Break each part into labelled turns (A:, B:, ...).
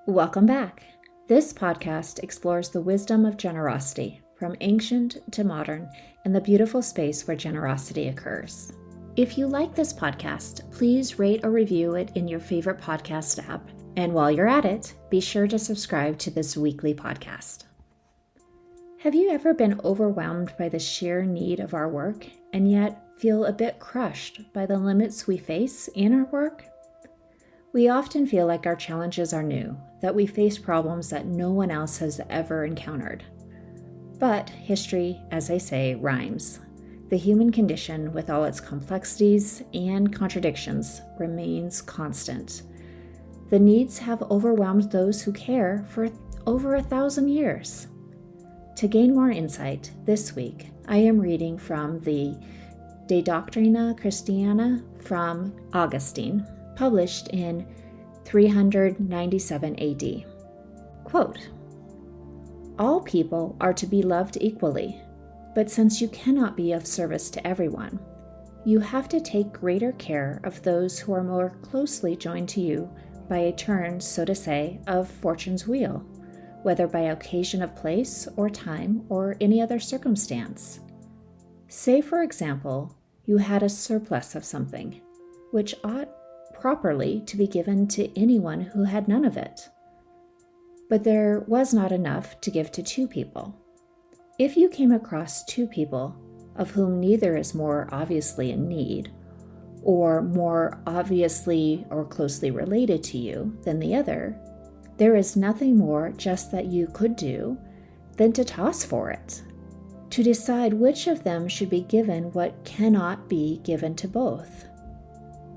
A: Welcome back. This podcast explores the wisdom of generosity from ancient to modern and the beautiful space where generosity occurs. If you like this podcast, please rate or review it in your favorite podcast app. And while you're at it, be sure to subscribe to this weekly podcast. Have you ever been overwhelmed by the sheer need of our work and yet feel a bit crushed by the limits we face in our work? We often feel like our challenges are new, that we face problems that no one else has ever encountered. But history, as they say, rhymes. The human condition, with all its complexities and contradictions, remains constant. The needs have overwhelmed those who care for over 1,000 years. To gain more insight, this week I am reading from the De Doctrina Christiana from Augustine, published in 397 AD. Quote, "All people are to be loved equally, but since you cannot be of service to everyone, you have to take greater care of those who are more closely joined to you by a turn, so to say, of fortune's wheel, whether by occasion of place or time or any other circumstance. Say, for example, you had a surplus of something, which ought properly to be given to anyone who had none of it. But there was not enough to give to two people. If you came across two people of whom neither is more obviously in need, or more obviously or closely related to you than the other, there is nothing more just that you could do than to toss for it, to decide which of them should be given what cannot be given to both.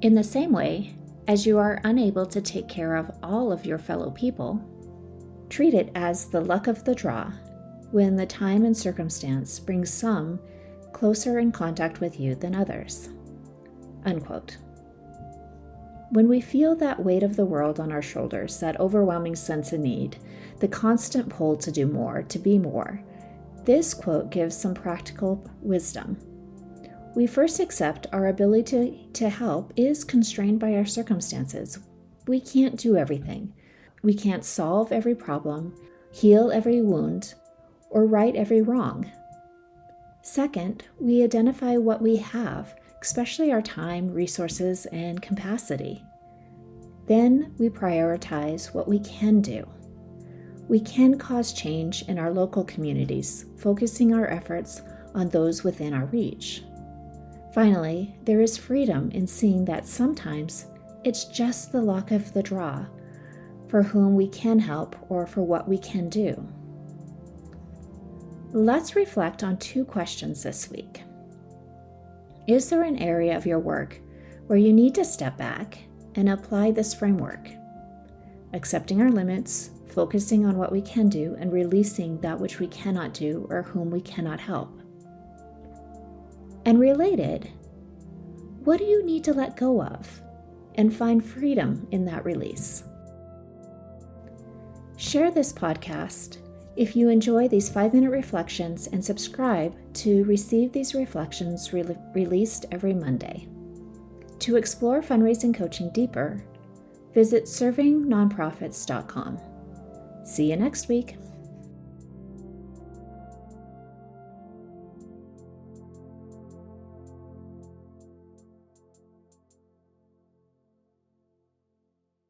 A: In the same way, as you are unable to take care of all of your fellow people, treat it as the luck of the draw when the time and circumstance brings some closer in contact with you than others." Unquote. When we feel that weight of the world on our shoulders, that overwhelming sense of need, the constant pull to do more, to be more, this quote gives some practical wisdom. We first accept our ability to help is constrained by our circumstances. We can't do everything. We can't solve every problem, heal every wound, or right every wrong. Second, we identify what we have, especially our time, resources, and capacity. Then we prioritize what we can do. We can cause change in our local communities, focusing our efforts on those within our reach. Finally, there is freedom in seeing that sometimes it's just the luck of the draw for whom we can help or for what we can do. Let's reflect on two questions this week. Is there an area of your work where you need to step back and apply this framework? Accepting our limits, focusing on what we can do, and releasing that which we cannot do or whom we cannot help. And related, what do you need to let go of and find freedom in that release? Share this podcast if you enjoy these 5-minute reflections and subscribe to receive these reflections released every Monday. To explore fundraising coaching deeper, visit servingnonprofits.com. See you next week.